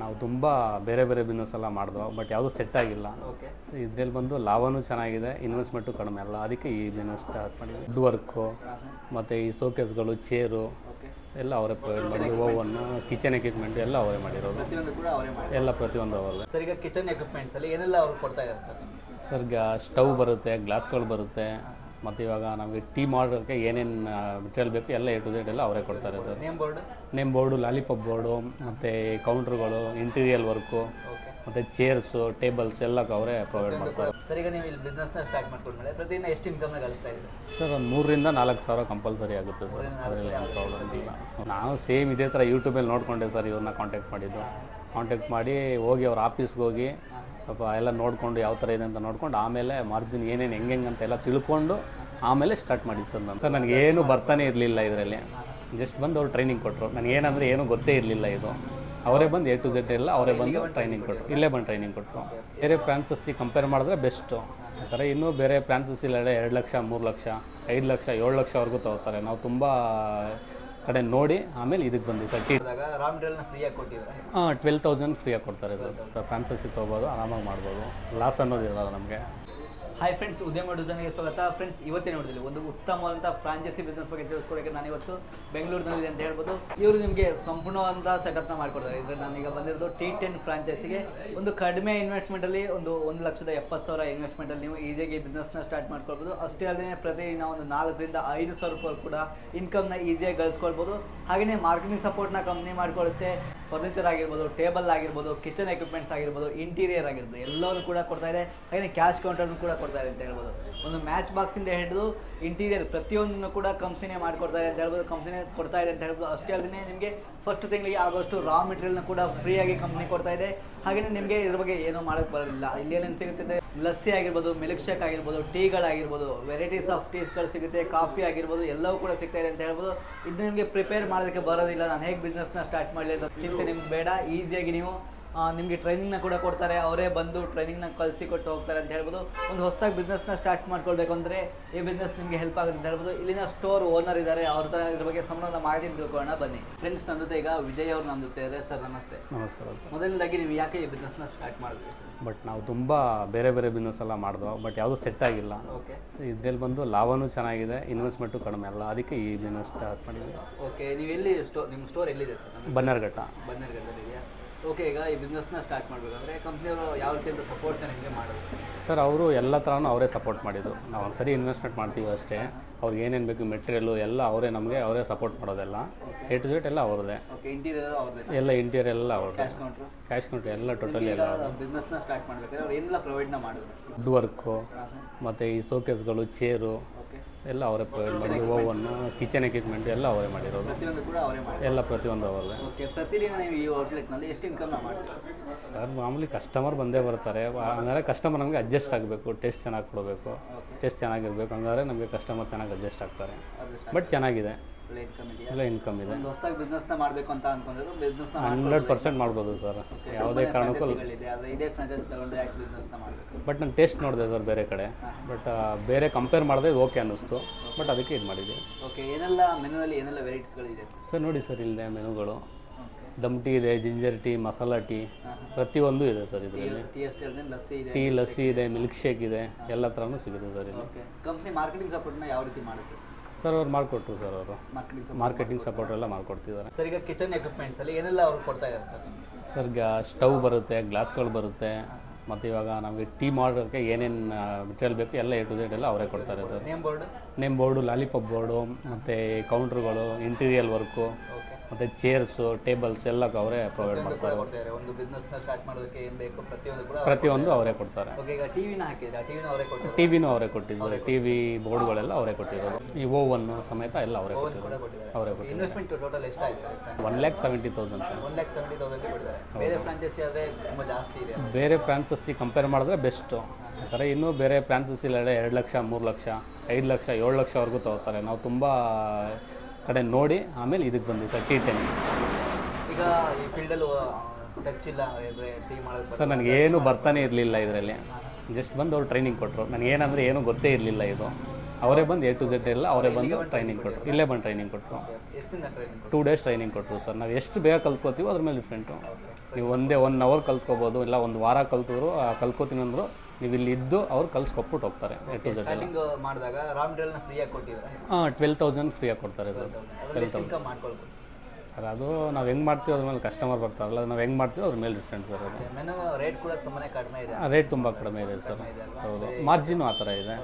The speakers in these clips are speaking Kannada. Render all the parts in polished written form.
ನಾವು ತುಂಬ ಬೇರೆ ಬೇರೆ ಬಿಸ್ನೆಸ್ ಎಲ್ಲ ಮಾಡಿದ್ವು, ಬಟ್ ಯಾವುದೂ ಸೆಟ್ ಆಗಿಲ್ಲ. ಇದರಲ್ಲಿ ಬಂದು ಲಾಭವೂ ಚೆನ್ನಾಗಿದೆ, ಇನ್ವೆಸ್ಟ್ಮೆಂಟು ಕಡಿಮೆ ಅಲ್ಲ, ಅದಕ್ಕೆ ಈ ಬಿಸ್ನೆಸ್ ಸ್ಟಾರ್ಟ್ ಮಾಡಿದ್ವಿ. ವುಡ್ ವರ್ಕು ಮತ್ತು ಈ ಶೋಕೇಸ್ಗಳು, ಚೇರು ಎಲ್ಲ ಅವರೇ ಪ್ರೊವೈಡ್ ಮಾಡಿದ್ವಿ. ಓವನ್ನು, ಕಿಚನ್ ಎಕ್ವಿಪ್ಮೆಂಟ್ ಎಲ್ಲ ಅವರೇ ಮಾಡಿರೋದು. ಎಲ್ಲ ಪ್ರತಿಯೊಂದು ಅವರೇ. ಸರ್, ಈಗ ಕಿಚನ್ ಎಕ್ವಿಪ್ಮೆಂಟ್ಸ್ ಅಲ್ಲಿ ಏನೆಲ್ಲ ಅವ್ರು ಕೊಡ್ತಾ ಇದ್ದಾರೆ ಸರ್? ಸ್ಟವ್ ಬರುತ್ತೆ, ಗ್ಲಾಸ್ಗಳು ಬರುತ್ತೆ, ಮತ್ತು ಇವಾಗ ನಮಗೆ ಟೀ ಮಾಡೋಕ್ಕೆ ಏನೇನು ಮೆಟೀರಿಯಲ್ ಬೇಕು ಎಲ್ಲ A to Z ಎಲ್ಲ ಅವರೇ ಕೊಡ್ತಾರೆ sir. Name board, lollipop board, ಮತ್ತು ಕೌಂಟ್ರುಗಳು, ಇಂಟೀರಿಯಲ್ ವರ್ಕು, ಮತ್ತು ಚೇರ್ಸು, ಟೇಬಲ್ಸ್ ಎಲ್ಲ ಅವರೇ ಪ್ರೊವೈಡ್ ಮಾಡ್ತಾರೆ. ಸರ್, ಈಗ ನೀವು ಇಲ್ಲಿ ಬಿಸ್ನೆಸ್ನ ಸ್ಟಾರ್ಟ್ ಮಾಡ್ಕೊಂಡ್ಮೇಲೆ ಪ್ರತಿದಿನ ಎಷ್ಟು ಇನ್ಕಮ್ನ ಗಳಿಸ್ತಾ ಇದ್ದೀವಿ? ಸರ್, ಒಂದು 3,000 to 4,000 ಕಂಪಲ್ಸರಿ ಆಗುತ್ತೆ ಸರ್. ಅದರಲ್ಲಿ ಏನು ಪ್ರಾಬ್ಲಮ್ ಇಲ್ಲ. ನಾವು ಸೇಮ್ ಇದೇ ಥರ ಯೂಟ್ಯೂಬಲ್ಲಿ ನೋಡಿಕೊಂಡೆ ಸರ್, ಇವ್ರನ್ನ ಕಾಂಟ್ಯಾಕ್ಟ್ ಮಾಡಿದ್ದು. ಕಾಂಟ್ಯಾಕ್ಟ್ ಮಾಡಿ ಹೋಗಿ ಅವ್ರ ಆಫೀಸ್ಗೆ ಹೋಗಿ ಸ್ವಲ್ಪ ಎಲ್ಲ ನೋಡಿಕೊಂಡು ಯಾವ ಥರ ಇದೆ ಅಂತ ನೋಡ್ಕೊಂಡು ಆಮೇಲೆ ಮಾರ್ಜಿನ್ ಏನೇನು ಹೆಂಗೆ ಅಂತ ಎಲ್ಲ ತಿಳ್ಕೊಂಡು ಆಮೇಲೆ ಸ್ಟಾರ್ಟ್ ಮಾಡಿ ಸರ್. ನಾನು ನನಗೇನು ಬರ್ತಾನೆ ಇರಲಿಲ್ಲ ಇದರಲ್ಲಿ. ಜಸ್ಟ್ ಬಂದು ಅವ್ರು ಟ್ರೈನಿಂಗ್ ಕೊಟ್ಟರು. ನನಗೇನಂದರೆ ಏನೂ ಗೊತ್ತೇ ಇರಲಿಲ್ಲ ಇದು. ಅವರೇ ಬಂದು A to Z ಎಲ್ಲ ಅವರೇ ಬಂದು ಟ್ರೈನಿಂಗ್ ಕೊಟ್ಟರು. ಇಲ್ಲೇ ಬಂದು ಟ್ರೈನಿಂಗ್ ಕೊಟ್ಟರು. ಬೇರೆ ಫ್ರಾಂಚೈಸಿ ಕಂಪೇರ್ ಮಾಡಿದ್ರೆ ಬೆಸ್ಟು. ಆ ಥರ ಇನ್ನೂ ಬೇರೆ ಫ್ರಾಂಚೈಸಿಲ್ಲ 2 ಲಕ್ಷ, 3 ಲಕ್ಷ, 5 ಲಕ್ಷ, 7 ಲಕ್ಷವರೆಗೂ ತಗೋತಾರೆ. ನಾವು ತುಂಬ ಕಡೆ ನೋಡಿ ಆಮೇಲೆ ಇದಕ್ಕೆ ಬಂದಿವಿ ಸರ್. ರಾ ಮೆಟೀರಿಯಲ್ನ ಫ್ರೀಯಾಗಿ ಕೊಟ್ಟಿದ್ದಾರೆ. 12,000 ಫ್ರೀಯಾಗಿ ಕೊಡ್ತಾರೆ ಸರ್. ಫ್ರಾಂಚೈಸಿ ತೊಗೋಬೋದು, ಆರಾಮಾಗಿ ಮಾಡ್ಬೋದು. ಲಾಸ್ ಅನ್ನೋದು ಇರೋದು ನಮಗೆ. ಹಾಯ್ ಫ್ರೆಂಡ್ಸ್, ಉದ್ಯಮ ಮಾಡುವುದನಿಗೆ ಸ್ವಾಗತ. ಫ್ರೆಂಡ್ಸ್, ಇವತ್ತಿನ ನೋಡಿದಲ್ಲಿ ಒಂದು ಉತ್ತಮವಾದಂಥ ಫ್ರಾಂಚೈಸಿ ಬಿಸ್ನೆಸ್ ಬಗ್ಗೆ ತಿಳಿಸ್ಕೊಡೋಕ್ಕೆ ನಾನು ಇವತ್ತು ಬೆಂಗಳೂರಿನಲ್ಲಿ ಅಂತ ಹೇಳ್ಬೋದು. ಇವರು ನಿಮಗೆ ಸಂಪೂರ್ಣವಾದಂಥ ಸೆಟಪ್ನ ಮಾಡಿಕೊಡ್ತಾರೆ. ಇದರಲ್ಲಿ ನಾನೀಗ ಬಂದಿರೋದು T10 ಫ್ರಾಂಚೈಸಿಗೆ. ಒಂದು ಕಡಿಮೆ ಇನ್ವೆಸ್ಟ್ಮೆಂಟಲ್ಲಿ ಒಂದು 1,70,000 ಇನ್ವೆಸ್ಟ್ಮೆಂಟಲ್ಲಿ ನೀವು ಈಸಿಯಾಗಿ ಬಿಸ್ನೆಸ್ನ ಸ್ಟಾರ್ಟ್ ಮಾಡ್ಕೊಳ್ಬೋದು. ಅಷ್ಟೇ ಅಲ್ಲದೆ ಪ್ರತಿದಿನ ಒಂದು 4,000 to 5,000 ರೂಪಾಯಿ ಕೂಡ ಇನ್ಕಮ್ನ ಈಸಿಯಾಗಿ ಗಳಿಸ್ಕೊಳ್ಬೋದು. ಹಾಗೆಯೇ ಮಾರ್ಕೆಟಿಂಗ್ ಸಪೋರ್ಟ್ನ ಕಂಪ್ನಿ ಮಾಡಿಕೊಳ್ಳುತ್ತೆ. ಫರ್ನಿಚರ್ ಆಗಿರ್ಬೋದು, ಟೇಬಲ್ ಆಗಿರ್ಬೋದು, ಕಿಚನ್ ಎಕ್ವಿಪ್ಮೆಂಟ್ಸ್ ಆಗಿರ್ಬೋದು, ಇಂಟೀರಿಯರ್ ಆಗಿರ್ಬೋದು ಎಲ್ಲವೂ ಕೂಡ ಕೊಡ್ತಾ ಇದೆ. ಹಾಗೆಯೇ ಕ್ಯಾಶ್ ಕೌಂಟರ್ನು ಕೂಡ ಕೊಡ್ತಾ ಇದೆ ಅಂತ ಹೇಳ್ಬೋದು. ಒಂದು ಮ್ಯಾಚ್ ಬಾಕ್ಸಿಂದ ಹಿಡಿದು ಇಂಟೀರಿಯರ್ ಪ್ರತಿಯೊಂದನ್ನು ಕೂಡ ಕಂಪ್ನಿನೇ ಮಾಡಿಕೊಡ್ತಾ ಇದೆ ಅಂತ ಹೇಳ್ಬೋದು. ಕಂಪ್ನಿನೇ ಕೊಡ್ತಾ ಇದೆ ಅಂತ ಹೇಳ್ಬೋದು. ಅಷ್ಟೇ ಅಲ್ಲದೆ ನಿಮಗೆ ಫಸ್ಟ್ ತಿಂಗಳಿಗೆ ಆಗೋಷ್ಟು ರಾ ಮೆಟೀರಿಯಲ್ನ ಕೂಡ ಫ್ರೀಯಾಗಿ ಕಂಪ್ನಿ ಕೊಡ್ತಾ ಇದೆ. ಹಾಗೆಯೇ ನಿಮಗೆ ಇದ್ರ ಬಗ್ಗೆ ಏನೂ ಮಾಡೋಕ್ಕೆ ಬರೋದಿಲ್ಲ. ಇಲ್ಲಿ ಏನೇನು ಸಿಗುತ್ತೆ, ಲಸ್ಸಿ ಆಗಿರ್ಬೋದು, ಮಿಲ್ಕ್ ಶೇಕ್ ಆಗಿರ್ಬೋದು, ಟೀಗಳಾಗಿರ್ಬೋದು, ವೆರೈಟೀಸ್ ಆಫ್ ಟೀಸ್ಗಳು ಸಿಗುತ್ತೆ, ಕಾಫಿ ಆಗಿರ್ಬೋದು ಎಲ್ಲವೂ ಕೂಡ ಸಿಗ್ತಾ ಇದೆ ಅಂತ ಹೇಳ್ಬೋದು. ಇದು ನಿಮಗೆ ಪ್ರಿಪೇರ್ ಮಾಡೋದಕ್ಕೆ ಬರೋದಿಲ್ಲ. ನಾನು ಹೇಗೆ ಬಿಸ್ನೆಸ್ನ ಸ್ಟಾರ್ಟ್ ಮಾಡಲಿ ಅಂತ ಚಿಂತೆ ನಿಮ್ಗೆ ಬೇಡ. ಈಸಿಯಾಗಿ ನೀವು ನಿಮಗೆ ಟ್ರೈನಿಂಗ್ನ ಕೂಡ ಕೊಡ್ತಾರೆ. ಅವರೇ ಬಂದು ಟ್ರೈನಿಂಗ್ನ ಕಲಿಸಿಕೊಟ್ಟು ಹೋಗ್ತಾರೆ ಅಂತ ಹೇಳ್ಬೋದು. ಒಂದು ಹೊಸದಾಗಿ ಬಿಸ್ನೆಸ್ನ ಸ್ಟಾರ್ಟ್ ಮಾಡ್ಕೊಳ್ಬೇಕು ಅಂದರೆ ಈ ಬಿಸ್ನೆಸ್ ನಿಮಗೆ ಹೆಲ್ಪ್ ಆಗುತ್ತೆ ಅಂತ ಹೇಳ್ಬೋದು. ಇಲ್ಲಿನ ಸ್ಟೋರ್ ಓನರ್ ಇದ್ದಾರೆ, ಅವ್ರ ಥರ ಇದ್ರ ಬಗ್ಗೆ ಸಂಬಂಧ ಮಾಡಿ ತಿಳ್ಕೊಳ್ಳೋಣ ಬನ್ನಿ. ಫ್ರೆಂಡ್ಸ್, ನನ್ನ ಜೊತೆ ಈಗ ವಿಜಯ್ ಅವರು ನಮ್ಮ ಜೊತೆ ಇದ್ದಾರೆ. ಸರ್, ನಮಸ್ತೆ. ನಮಸ್ಕಾರ ಸರ್. ಮೊದಲನೇದಾಗಿ ನೀವು ಯಾಕೆ ಈ ಬಿಸ್ನೆಸ್ನ ಸ್ಟಾರ್ಟ್ ಮಾಡಿದ್ರಿ ಸರ್? ಬಟ್ ನಾವು ತುಂಬ ಬೇರೆ ಬೇರೆ ಬಿಸ್ನೆಸ್ ಎಲ್ಲ ಮಾಡಿದ್ವು, ಬಟ್ ಯಾವುದೂ ಸೆಟ್ ಆಗಿಲ್ಲ. ಇದರಲ್ಲಿ ಬಂದು ಲಾಭವೂ ಚೆನ್ನಾಗಿದೆ, ಇನ್ವೆಸ್ಟ್ಮೆಂಟು ಕಡಿಮೆ ಅಲ್ಲ, ಅದಕ್ಕೆ ಈ ಬಿಸ್ನೆಸ್ ಸ್ಟಾರ್ಟ್ ಮಾಡಿದ್ವಿ. ಓಕೆ, ನೀವು ಎಲ್ಲಿ ನಿಮ್ಮ ಸ್ಟೋರ್ ಎಲ್ಲಿದೆ ಸರ್? ಬನ್ನರ್ಘಟ್ಟದಲ್ಲಿದೆಯಾ? ಓಕೆ, ಈಗ ಈ ಬಿಸ್ನೆಸ್ನ ಸ್ಟಾರ್ಟ್ ಮಾಡಬೇಕಂದ್ರೆ ಕಂಪ್ನಿಯವರು ಯಾವ ರೀತಿಯಿಂದ ಸಪೋರ್ಟ್ನ ನಿಮಗೆ ಮಾಡೋದು? ಸರ್, ಅವರು ಎಲ್ಲ ಥರನೂ ಅವರೇ ಸಪೋರ್ಟ್ ಮಾಡಿದ್ದು. ನಾವು ಒಂದು ಸರಿ ಇನ್ವೆಸ್ಟ್ಮೆಂಟ್ ಮಾಡ್ತೀವಿ ಅಷ್ಟೇ. ಅವ್ರಿಗೆ ಏನೇನು ಬೇಕು ಮೆಟೀರಿಯಲ್ಲು ಎಲ್ಲ ಅವರೇ ಸಪೋರ್ಟ್ ಮಾಡೋದೆಲ್ಲ. A to Z ಎಲ್ಲ ಅವ್ರದ್ದೇ. ಇಂಟೀರಿಯರ್ ಅವ್ರದ್ದೇ? ಎಲ್ಲ ಇಂಟೀರಿಯರ್ ಎಲ್ಲ ಅವ್ರದ್ದೇ. ಕ್ಯಾಶ್ ಕೌಂಟ್ರ್ ಎಲ್ಲ ಟೋಟಲಿ ಎಲ್ಲ. ಬಿಸ್ನೆಸ್ನ ಸ್ಟಾರ್ಟ್ ಮಾಡಬೇಕಾದ್ರೆ ಅವ್ರು ಏನೆಲ್ಲ ಪ್ರೊವೈಡ್ನ ಮಾಡೋದು? ವುಡ್ ವರ್ಕು ಮತ್ತು ಈ ಶೋಕೇಸ್ಗಳು, ಚೇರು ಎಲ್ಲ ಅವರೇ ಪ್ರೊವೈಡ್ ಮಾಡಿದ್ವಿ. ಓವನ್ನು, ಕಿಚನ್ ಎಕ್ವಿಪ್ಮೆಂಟ್ ಎಲ್ಲ ಅವರೇ ಮಾಡಿರೋದು. ಪ್ರತಿಯೊಂದು ಕೂಡ ಅವರೇ ಮಾಡಿ ಎಲ್ಲ ಪ್ರತಿಯೊಂದು ಅವರೇ. ಓಕೆ, ಪ್ರತಿದಿನ ನೀವು ಈ ಔಟ್ಲೆಟ್ನಲ್ಲಿ ಎಷ್ಟು ಇನ್ಕಮ್ನ ಮಾಡ್ತೀರಾ ಸರ್? ಮಾಮೂಲಿ ಕಸ್ಟಮರ್ ಬಂದೇ ಬರ್ತಾರೆ. ಹಂಗಾದ್ರೆ ಕಸ್ಟಮರ್ ನಮಗೆ ಅಡ್ಜಸ್ಟ್ ಆಗಬೇಕು, ಟೇಸ್ಟ್ ಚೆನ್ನಾಗಿ ಕೊಡಬೇಕು, ಟೇಸ್ಟ್ ಚೆನ್ನಾಗಿರ್ಬೇಕು. ಹಂಗಾದ್ರೆ ನಮಗೆ ಕಸ್ಟಮರ್ ಚೆನ್ನಾಗಿ ಅಡ್ಜಸ್ಟ್ ಆಗ್ತಾರೆ. ಬಟ್ ಚೆನ್ನಾಗಿದೆ, ಎಲ್ಲ ಇನ್ಕಮ್ ಇದೆ. ಹೊಸದಾಗಿ ಬಿಸ್ನೆಸ್ನ ಮಾಡಬೇಕು ಅಂತ ಅನ್ಕೊಂಡ್ರು ಬಿಸ್ನೆಸ್ನ 100% ಮಾಡ್ಬೋದು ಸರ್. ಯಾವುದೇ ಕಾರಣಕ್ಕೂ. ಇದೇ ಫ್ರಾಂಚೈಸ್ ತಗೊಂಡು ಯಾಕೆ ಬಿಸ್ನೆಸ್ನ ಮಾಡಬೇಕು? ಬಟ್ ನಾನು ಟೇಸ್ಟ್ ನೋಡಿದೆ ಸರ್ ಬೇರೆ ಕಡೆ, ಬಟ್ ಬೇರೆ ಕಂಪೇರ್ ಮಾಡಿದೆ ಓಕೆ ಅನ್ನಿಸ್ತು. ಬಟ್ ಅದಕ್ಕೆ ಇದು ಮಾಡಿದ್ವಿ. ಓಕೆ, ಏನೆಲ್ಲ ಮೆನುವಲ್ಲಿ ಏನೆಲ್ಲ ವೆರೈಟೀಸ್ಗಳಿದೆ ಸರ್? ಸರ್ ನೋಡಿ ಸರ್, ಇಲ್ಲದೆ ಮೆನುಗಳು ದಮ್ ಟೀ ಇದೆ, ಜಿಂಜರ್ ಟೀ, ಮಸಾಲಾ ಟೀ ಪ್ರತಿಯೊಂದು ಇದೆ ಸರ್ ಇದರಲ್ಲಿ. ಟೀ, ಲಸ್ಸಿ ಇದೆ, ಮಿಲ್ಕ್ ಶೇಕ್ ಇದೆ, ಎಲ್ಲ ಥರನೂ ಸಿಗುತ್ತೆ ಸರ್ ಇಲ್ಲಿ. ಕಂಪ್ನಿ ಮಾರ್ಕೆಟಿಂಗ್ ಸಪೋರ್ಟ್ನ ಯಾವ ರೀತಿ ಮಾಡುತ್ತೆ ಸರ್? ಅವ್ರು ಮಾಡಿಕೊಟ್ರು ಸರ್. ಅವರು ಮಾರ್ಕೆಟಿಂಗ್ ಸಪೋರ್ಟ್ ಎಲ್ಲ ಮಾಡಿಕೊಡ್ತಿದ್ದಾರೆ ಸರ್. ಈಗ ಕಿಚನ್ ಎಕ್ವಿಪ್ಮೆಂಟ್ಸಲ್ಲಿ ಏನೆಲ್ಲ ಅವ್ರು ಕೊಡ್ತಾ ಇದ್ದಾರೆ ಸರ್? ಸರ್, ಸ್ಟವ್ ಬರುತ್ತೆ, ಗ್ಲಾಸ್ಗಳು ಬರುತ್ತೆ, ಮತ್ತು ಇವಾಗ ನಮಗೆ ಟೀ ಮಾಡೋಕ್ಕೆ ಏನೇನು ಮೆಟೀರಿಯಲ್ ಬೇಕು ಎಲ್ಲ A to Z ಎಲ್ಲ ಅವರೇ ಕೊಡ್ತಾರೆ sir. Name board, lollipop board, ಮತ್ತು ಕೌಂಟ್ರುಗಳು, ಇಂಟೀರಿಯರ್ ವರ್ಕು, ಮತ್ತು ಚೇರ್ಸು, ಟೇಬಲ್ಸ್ ಎಲ್ಲ ಅವರೇ ಪ್ರೊವೈಡ್ ಮಾಡ್ತಾರೆ. ಒಂದು ಬಿಸ್ನೆಸ್ನ ಸ್ಟಾರ್ಟ್ ಮಾಡೋದಕ್ಕೆ ಏನು ಬೇಕು ಪ್ರತಿಯೊಂದು ಅವರೇ ಕೊಡ್ತಾರೆ. ಈಗ ಟಿವಿನ ಹಾಕಿದ್ರೆ ಟಿವಿನೂ ಅವರೇ ಕೊಟ್ಟಿದ್ದಾರೆ. ಟಿವಿ ಬೋರ್ಡ್ಗಳೆಲ್ಲ ಅವರೇ ಕೊಟ್ಟಿರೋದು. ಈ ಓವನ್ನು ಸಮೇತ ಎಲ್ಲ ಅವರೇ ಕೊಟ್ಟಿರೋದು. ಇನ್ವೆಸ್ಟ್ಮೆಂಟ್ ಟೋಟಲ್ ಎಷ್ಟು ಆಯ್ತು ಸರ್? 1,70,000 ಸರ್. 1,70,000 ಕೊಟ್ಟಿದ್ದಾರೆ. ಬೇರೆ ಫ್ರಾಂಚೈಸಿ ಆದರೆ ತುಂಬ ಜಾಸ್ತಿ ಇದೆ. ಬೇರೆ ಫ್ರಾಂಚೈಸಿ ಕಂಪೇರ್ ಮಾಡಿದ್ರೆ ಬೆಸ್ಟು. ಆ ಥರ ಇನ್ನೂ ಬೇರೆ ಫ್ರಾಂಚೈಸಿಲ್ಲ 2 ಲಕ್ಷ, 3 ಲಕ್ಷ, 5 ಲಕ್ಷ, 7 ಲಕ್ಷವರೆಗೂ ತಗೋತಾರೆ. ನಾವು ತುಂಬ ಕಡೆ ನೋಡಿ ಆಮೇಲೆ ಇದಕ್ಕೆ ಬಂದಿವಿ ಸರ್. T10 ಈಗ ಈ ಫೀಲ್ಡಲ್ಲಿ ಟಚ್ ಇಲ್ಲ ಟೀ ಮಾಡೋದು ಸರ್. ನನಗೇನು ಬರ್ತಾನೆ ಇರಲಿಲ್ಲ ಇದರಲ್ಲಿ. ಜಸ್ಟ್ ಬಂದು ಅವ್ರು ಟ್ರೈನಿಂಗ್ ಕೊಟ್ಟರು. ನನಗೇನಂದರೆ ಏನೂ ಗೊತ್ತೇ ಇರಲಿಲ್ಲ ಇದು. ಅವರೇ ಬಂದು A to Z ಎಲ್ಲ ಅವರೇ ಬಂದು ಟ್ರೈನಿಂಗ್ ಕೊಟ್ಟರು, ಇಲ್ಲೇ ಬಂದು ಟ್ರೈನಿಂಗ್ ಕೊಟ್ಟರು. ಎಷ್ಟು ದಿನ ಟ್ರೈನಿಂಗ್? 2 days ಟ್ರೈನಿಂಗ್ ಕೊಟ್ಟರು ಸರ್. ನಾವು ಎಷ್ಟು ಬೇಗ ಕಲ್ತ್ಕೋತೀವೋ ಅದ್ರ ಮೇಲೆ ಡಿಫ್ರೆಂಟು. ನೀವು 1 hour ಕಲ್ತ್ಕೋಬೋದು, ಇಲ್ಲ 1 ವಾರ ಕಲ್ತಿದ್ರು ಕಲ್ತ್ಕೋತೀನಿ ಅಂದರು ನೀವು ಇಲ್ಲಿ ಇದ್ದು ಅವ್ರು ಕಲ್ಸ್ಕೊಟ್ಬಿಟ್ಟು ಹೋಗ್ತಾರೆ. A to Z ಎಲ್ಲ ಸ್ಟಾರ್ಟಿಂಗ್ ಮಾಡಿದಾಗ ರಾ ಮೆಟೀರಿಯಲ್ನ ಫ್ರೀಯಾಗಿ ಕೊಟ್ಟಿದ್ದಾರೆ. 12,000 ಫ್ರೀಯಾಗಿ ಕೊಡ್ತಾರೆ ಸರ್. ಅದರಲ್ಲಿ ಎಷ್ಟು ಇನ್ಕಮ್ ಮಾಡ್ಕೊಳ್ಬೋದು ಸರ್ ಅದು ನಾವು ಹೆಂಗೆ ಮಾಡ್ತೀವಿ ಅದ್ರ ಮೇಲೆ ಕಸ್ಟಮರ್ ಬರ್ತಾರಲ್ಲ, ನಾವು ಹೆಂಗೆ ಮಾಡ್ತೀವಿ ಅದ್ರ ಮೇಲೆ ಡಿಫ್ರೆಂಟ್ ಸರ್. ಅದು ಮೆನು ರೇಟ್ ಕೂಡ ತುಂಬಾ ಕಡಿಮೆ ಇದೆ. ರೇಟ್ ತುಂಬ ಕಡಿಮೆ ಇದೆ ಸರ್. ಹೌದು, ಮಾರ್ಜಿನು ಆ ಥರ ಇದೆ,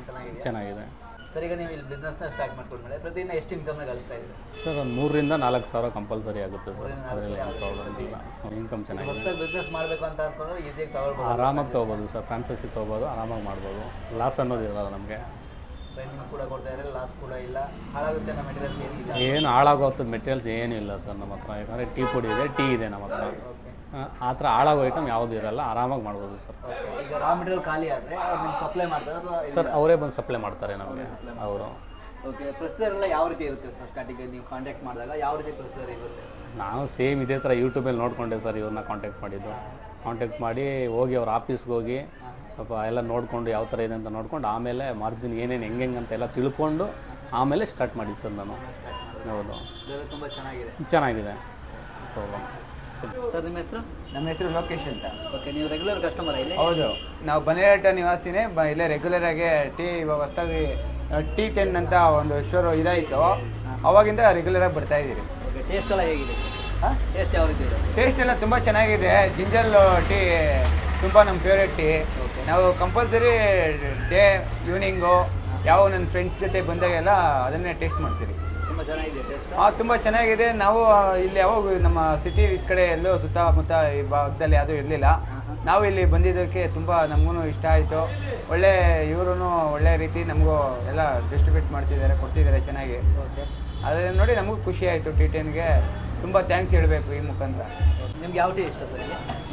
ಚೆನ್ನಾಗಿದೆ. ಚೆನ್ನಾಗಿದೆ ಸರ್ ಈಗ ನೀವು ಇಲ್ಲಿ ಬಿಸ್ನೆಸ್ನ ಸ್ಟಾರ್ಟ್ ಮಾಡ್ಕೊಂಡ್ಮೇಲೆ ಪ್ರತಿದಿನ ಎಷ್ಟು ಇನ್ಕಮ್ನ ಗಳಿಸ್ತಾ ಇದ್ದೀರಿ? ಸರ್ ಒಂದು 3,000 to 4,000 ಕಂಪಲ್ಸರಿ ಆಗುತ್ತೆ ಸರ್. ಅದರಲ್ಲಿ ಏನು ಪ್ರಾಬ್ಲಮ್ ಇಲ್ಲ, ಇನ್ಕಮ್ ಚೆನ್ನಾಗಿದೆ. ಹೊಸದಾಗಿ ಬಿಸ್ನೆಸ್ ಮಾಡಬೇಕು ಅಂತ ಅಂದ್ಕೊಂಡು ಈಸಿಯಾಗಿ ತಗೊಳ್ಬೋದು, ಆರಾಮಾಗಿ ತೊಗೋಬೋದು ಸರ್. ಫ್ರಾಂಚೈಸಿ ತೊಗೋಬೋದು, ಆರಾಮಾಗಿ ಮಾಡ್ಬೋದು. ಲಾಸ್ ಅನ್ನೋದು ಇರಲ್ಲ ನಮಗೆ. ಟ್ರೈನಿಂಗ್ ಕೂಡ ಕೊಡ್ತಾ ಇದ್ದಾರೆ, ಲಾಸ್ ಕೂಡ ಇಲ್ಲ. ಹಾಳಾಗುತ್ತೆ ನಮ್ಮ ಮೆಟೀರಿಯಲ್ಸ್ ಏನಿಲ್ಲ, ಏನು ಹಾಳಾಗೋಗ್ತದೆ ಮೆಟೀರಿಯಲ್ಸ್ ಏನೂ ಇಲ್ಲ ಸರ್ ನಮ್ಮ ಹತ್ರ. ಯಾಕಂದರೆ ಟೀ ಪುಡಿ ಇದೆ, ಟೀ ಇದೆ ನಮ್ಮ ಹತ್ರ. ಆ ಥರ ಹಾಳಾಗೋ ಐಟಮ್ ಯಾವುದೂ ಇರಲ್ಲ, ಆರಾಮಾಗಿ ಮಾಡ್ಬೋದು ಸರ್. ಈಗ ರಾ ಮೆಟೀರಿಯಲ್ ಖಾಲಿ ಆದರೆ ನಿಮ್ಗೆ ಸಪ್ಲೈ ಮಾಡ್ತಾರೆ ಅಥವಾ ಸರ್ ಅವರೇ ಬಂದು ಸಪ್ಲೈ ಮಾಡ್ತಾರೆ ನಮಗೆ ಅವರು. ಓಕೆ, ಪ್ರೊಸೆಸರ್ ಎಲ್ಲ ಯಾವ ರೀತಿ ಇರುತ್ತೆ ಸರ್? ಸ್ಟಾರ್ಟಿಂಗ್ ನೀವು ಕಾಂಟ್ಯಾಕ್ಟ್ ಮಾಡಿದಾಗ ಯಾವ ರೀತಿ ಪ್ರೊಸೆಸರ್ ಇರುತ್ತೆ? ನಾವು ಸೇಮ್ ಇದೇ ಥರ ಯೂಟ್ಯೂಬಲ್ಲಿ ನೋಡಿಕೊಂಡೆ ಸರ್ ಇವ್ರನ್ನ ಕಾಂಟ್ಯಾಕ್ಟ್ ಮಾಡಿದ್ದು. ಕಾಂಟ್ಯಾಕ್ಟ್ ಮಾಡಿ ಹೋಗಿ ಅವ್ರ ಆಫೀಸ್ಗೆ ಹೋಗಿ ಸ್ವಲ್ಪ ಎಲ್ಲ ನೋಡಿಕೊಂಡು ಯಾವ ಥರ ಇದೆ ಅಂತ ನೋಡ್ಕೊಂಡು ಆಮೇಲೆ ಮಾರ್ಜಿನ್ ಏನೇನು ಹೆಂಗೆ ಅಂತ ಎಲ್ಲ ತಿಳ್ಕೊಂಡು ಆಮೇಲೆ ಸ್ಟಾರ್ಟ್ ಮಾಡಿ ಸರ್ ನಾನು. ಹೌದು, ಇದೆಲ್ಲ ತುಂಬ ಚೆನ್ನಾಗಿದೆ. ಚೆನ್ನಾಗಿದೆ. ಸರ್ ನಿಮ್ಮ ಹೆಸರು? ನಮ್ಮ ಹೆಸರು ಲೋಕೇಶ್ ಅಂತ. ಓಕೆ, ನೀವು ರೆಗ್ಯುಲರ್ ಕಸ್ಟಮರ್ ಇಲ್ಲಿ? ಹೌದು, ನಾವು ಬನ್ನೇರಘಟ್ಟ ನಿವಾಸಿನೇ. ಇಲ್ಲೇ ರೆಗ್ಯುಲರ್ ಆಗಿ ಟೀ, ಇವಾಗ ಹೊಸದಾಗಿ T10 ಅಂತ ಒಂದು ಶೋರು ಇದಾಯಿತು, ಅವಾಗಿಂದ ರೆಗ್ಯುಲರ್ ಆಗಿ ಬರ್ತಾ ಇದ್ದೀರಿ. ಓಕೆ, ಟೇಸ್ಟ್ ಎಲ್ಲ ಹೇಗಿದೆ? ಹಾಂ, ಟೇಸ್ಟ್ ಯಾವ ರೀತಿ ಇದೆ? ಟೇಸ್ಟ್ ಎಲ್ಲ ತುಂಬ ಚೆನ್ನಾಗಿದೆ. ಜಿಂಜರ್ ಟೀ ತುಂಬ ನಮ್ಮ ಫೇವ್ರೇಟ್ ಟೀ. ನಾವು ಕಂಪಲ್ಸರಿ ಡೇ ಈವ್ನಿಂಗು ಯಾವ ನನ್ನ ಫ್ರೆಂಡ್ಸ್ ಜೊತೆ ಬಂದಾಗೆಲ್ಲ ಅದನ್ನೇ ಟೇಸ್ಟ್ ಮಾಡ್ತೀರಿ. ತುಂಬ ಚೆನ್ನಾಗಿದೆ ಟೇಸ್ಟ್? ತುಂಬ ಚೆನ್ನಾಗಿದೆ. ನಾವು ಇಲ್ಲಿ ಯಾವಾಗ ನಮ್ಮ ಸಿಟಿ ಕಡೆ ಎಲ್ಲೋ ಸುತ್ತಮುತ್ತ ಈ ಭಾಗದಲ್ಲಿ ಯಾವುದೂ ಇರಲಿಲ್ಲ. ನಾವು ಇಲ್ಲಿ ಬಂದಿದ್ದಕ್ಕೆ ತುಂಬ ನಮಗೂ ಇಷ್ಟ ಆಯಿತು. ಒಳ್ಳೆ ಇವರು ಒಳ್ಳೆ ರೀತಿ ನಮಗೂ ಎಲ್ಲ ಡಿಸ್ಟ್ರಿಬ್ಯೂಟ್ ಮಾಡ್ತಿದ್ದಾರೆ, ಕೊಡ್ತಿದ್ದಾರೆ ಚೆನ್ನಾಗಿ. ಓಕೆ, ಅದನ್ನು ನೋಡಿ ನಮಗೂ ಖುಷಿ ಆಯಿತು. T10ಗೆ ತುಂಬ ಥ್ಯಾಂಕ್ಸ್ ಹೇಳಬೇಕು ಈ ಮುಖಾಂತರ. ನಿಮ್ಗೆ ಯಾವ ಟೀ ಇಷ್ಟ ಸರ್?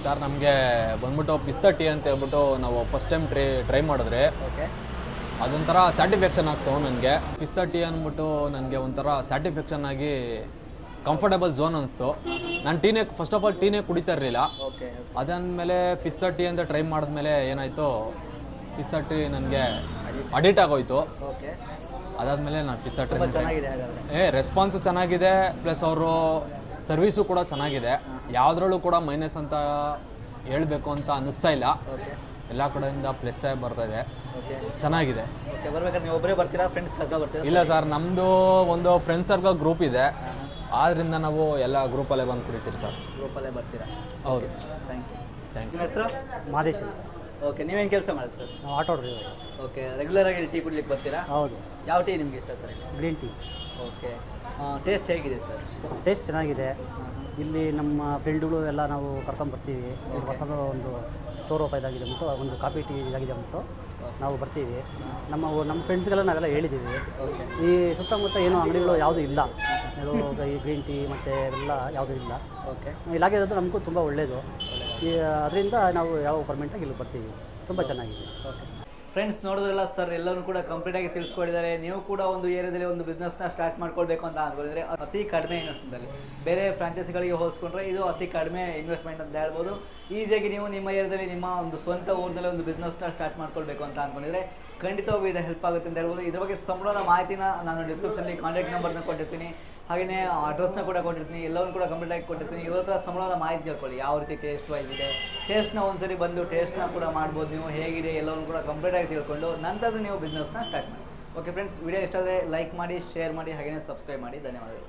ಸರ್ ನಮಗೆ ಬಂದ್ಬಿಟ್ಟು ಪಿಸ್ತಾ ಟೀ ಅಂತ ಹೇಳ್ಬಿಟ್ಟು ನಾವು ಫಸ್ಟ್ ಟೈಮ್ ಟ್ರೈ ಮಾಡಿದ್ರೆ ಓಕೆ, ಅದೊಂಥರ ಸ್ಯಾಟಿಸ್ಫ್ಯಾಕ್ಷನ್ ಆಗ್ತು ನನಗೆ. ಪಿಸ್ತಾ ಟೀ ಅಂದ್ಬಿಟ್ಟು ನನಗೆ ಒಂಥರ ಸ್ಯಾಟಿಸ್ಫ್ಯಾಕ್ಷನ್ ಆಗಿ ಕಂಫರ್ಟಬಲ್ ಝೋನ್ ಅನಿಸ್ತು. ನಾನು ಫಸ್ಟ್ ಆಫ್ ಆಲ್ ಟೀನೇ ಕುಡಿತಾ ಇರಲಿಲ್ಲ. ಓಕೆ, ಅದಾದಮೇಲೆ ಪಿಸ್ತಾ ಟೀ ಅಂತ ಟ್ರೈ ಮಾಡಿದ್ಮೇಲೆ ಏನಾಯಿತು, ಪಿಸ್ತಾ ಟೀ ನನಗೆ ಅಡಿಕ್ಟ್ ಆಗೋಯ್ತು. ಓಕೆ, ಅದಾದಮೇಲೆ ನಾನು ಪಿಸ್ತಾ ಟೀ ಚೆನ್ನಾಗಿದೆ ಹಾಗಾದರೆ. ರೆಸ್ಪಾನ್ಸು ಚೆನ್ನಾಗಿದೆ, ಪ್ಲಸ್ ಅವರು ಸರ್ವಿಸು ಕೂಡ ಚೆನ್ನಾಗಿದೆ. ಯಾವುದ್ರಲ್ಲೂ ಕೂಡ ಮೈನಸ್ ಅಂತ ಹೇಳಬೇಕು ಅಂತ ಅನ್ನಿಸ್ತಾ ಇಲ್ಲ. ಓಕೆ, ಎಲ್ಲ ಕಡೆಯಿಂದ ಪ್ಲಸ್ ಆಗಿ ಬರ್ತಾ ಇದೆ, ಓಕೆ, ಚೆನ್ನಾಗಿದೆ. ಓಕೆ. ಬರ್ಬೇಕಾದ್ರೆ ನೀವು ಒಬ್ಬರೇ ಬರ್ತೀರಾ, ಫ್ರೆಂಡ್ಸ್ ಕರ್ಕೊಂಡು ಬರ್ತೀರಾ? ಇಲ್ಲ ಸರ್, ನಮ್ಮದು ಒಂದು ಫ್ರೆಂಡ್ ಸರ್ಕಲ್ ಗ್ರೂಪ್ ಇದೆ, ಆದ್ದರಿಂದ ನಾವು ಎಲ್ಲ ಗ್ರೂಪಲ್ಲೇ ಬಂದು ಕುಡಿತೀರಿ ಸರ್. ಗ್ರೂಪಲ್ಲೇ ಬರ್ತೀರಾ? ಹೌದು, ಥ್ಯಾಂಕ್ ಯು. ಥ್ಯಾಂಕ್ ನಿಮ್ಮ ಹೆಸರು? ಮಾದೇಶ್ ಅಂತ. ಓಕೆ, ನೀವೇನು ಕೆಲಸ ಮಾಡೋದು ಸರ್? ನಾವು ಆಟೋ ಡ್ರೈವರ್. ಓಕೆ, ರೆಗ್ಯುಲರ್ ಆಗಿ ಟೀ ಕುಡ್ಲಿಕ್ಕೆ ಬರ್ತೀರಾ? ಹೌದು, ಯಾವ ಟೀ ನಿಮ್ಗೆ ಇಷ್ಟ sir? Green tea. Okay, taste ಹೇಗಿದೆ ಸರ್? ಟೇಸ್ಟ್ ಚೆನ್ನಾಗಿದೆ. ಇಲ್ಲಿ ನಮ್ಮ ಫ್ರೆಂಡುಗಳು ಎಲ್ಲ ನಾವು ಕರ್ಕೊಂಬರ್ತೀವಿ. ಹೊಸದು ಒಂದು ಸ್ಟೋರ್ ಓಪನ್ ಆಗಿದೆ ಅಂದ್ಬಿಟ್ಟು, ಒಂದು ಕಾಫಿ ಟೀ ಇದಾಗಿದೆ ಅಂದ್ಬಿಟ್ಟು ನಾವು ಬರ್ತೀವಿ. ನಮ್ಮ ಫ್ರೆಂಡ್ಸ್ಗೆಲ್ಲ ನಾವೆಲ್ಲ ಹೇಳಿದ್ದೀವಿ. ಈ ಸುತ್ತಮುತ್ತ ಏನೋ ಅಂಗಡಿಗಳು ಯಾವುದೂ ಇಲ್ಲ, ಈ ಗ್ರೀನ್ ಟೀ ಮತ್ತು ಎಲ್ಲ ಯಾವುದೂ ಇಲ್ಲ. ಓಕೆ, ಇಲ್ಲಾಗಿರೋದು ನಮಗೂ ತುಂಬ ಒಳ್ಳೆಯದು. ಅದರಿಂದ ನಾವು ಯಾವ ಪರ್ಮನೆಂಟಾಗಿ ಇಲ್ಲಿ ಬರ್ತೀವಿ. ತುಂಬ ಚೆನ್ನಾಗಿದೆ. ಓಕೆ ಫ್ರೆಂಡ್ಸ್, ನೋಡಿದ್ರಲ್ಲ ಸರ್, ಎಲ್ಲರೂ ಕೂಡ ಕಂಪ್ಲೀಟಾಗಿ ತಿಳಿಸ್ಕೊಟ್ಟಿದ್ದಾರೆ. ನೀವು ಕೂಡ ಒಂದು ಏರಿಯಾದಲ್ಲಿ ಒಂದು ಬಿಸ್ನೆಸ್ನ ಸ್ಟಾರ್ಟ್ ಮಾಡ್ಕೊಳ್ಬೇಕು ಅಂತ ಅಂದ್ಕೊಂಡಿದ್ರೆ ಅತಿ ಕಡಿಮೆ ಇನ್ವೆಸ್ಟ್ಮೆಂಟಲ್ಲಿ ಬೇರೆ ಫ್ರಾಂಚೈಸಿಗಳಿಗೆ ಹೋಲಿಸ್ಕೊಂಡ್ರೆ ಇದು ಅತಿ ಕಡಿಮೆ ಇನ್ವೆಸ್ಟ್ಮೆಂಟ್ ಅಂತ ಹೇಳ್ಬೋದು. ಈಸಿಯಾಗಿ ನೀವು ನಿಮ್ಮ ಏರಿಯಾದಲ್ಲಿ ನಿಮ್ಮ ಒಂದು ಸ್ವಂತ ಊರಿನಲ್ಲಿ ಒಂದು ಬಿಸ್ನೆಸ್ನ ಸ್ಟಾರ್ಟ್ ಮಾಡ್ಕೊಳ್ಬೇಕು ಅಂತ ಅಂದ್ಕೊಂಡಿದ್ರೆ ಖಂಡಿತವಾಗೂ ಇದು ಹೆಲ್ಪ್ ಆಗುತ್ತೆ ಅಂತ ಹೇಳ್ಬೋದು. ಇದ್ರ ಬಗ್ಗೆ ಸಂಪೂರ್ಣ ಮಾಹಿತಿನ ನಾನು ಡಿಸ್ಕ್ರಿಪ್ಷನಲ್ಲಿ ಕಾಂಟ್ಯಾಕ್ಟ್ ನಂಬರ್ನ ಕೊಟ್ಟಿರ್ತೀನಿ, ಹಾಗೆಯೇ ಅಡ್ರೆಸ್ನ ಕೂಡ ಕೊಟ್ಟಿರ್ತೀನಿ, ಎಲ್ಲವನ್ನೂ ಕೂಡ ಕಂಪ್ಲೀಟಾಗಿ ಕೊಟ್ಟಿರ್ತೀನಿ. ಇವ್ರ ಹತ್ರ ಸಂಪೂರ್ಣ ಮಾಹಿತಿ ತಿಳ್ಕೊಳ್ಳಿ, ಯಾವ ರೀತಿ ಟೇಸ್ಟ್ ವೈಸ್ ಇದೆ. ಟೇಸ್ಟ್ನ ಒಂದ್ಸರಿ ಬಂದು ಟೇಸ್ಟ್ನ ಕೂಡ ಮಾಡ್ಬೋದು ನೀವು, ಹೇಗಿದೆ ಎಲ್ಲವನ್ನು ಕೂಡ ಕಂಪ್ಲೀಟಾಗಿ ತಿಳ್ಕೊಂಡು ನಂತರ ನೀವು ಬಿಸ್ನೆಸ್ನ ಸ್ಟಾರ್ಟ್ ಮಾಡಿ. ಓಕೆ ಫ್ರೆಂಡ್ಸ್, ವಿಡಿಯೋ ಇಷ್ಟ ಆದರೆ ಲೈಕ್ ಮಾಡಿ, ಶೇರ್ ಮಾಡಿ, ಹಾಗೆಯೇ ಸಬ್ಸ್ಕ್ರೈಬ್ ಮಾಡಿ. ಧನ್ಯವಾದಗಳು.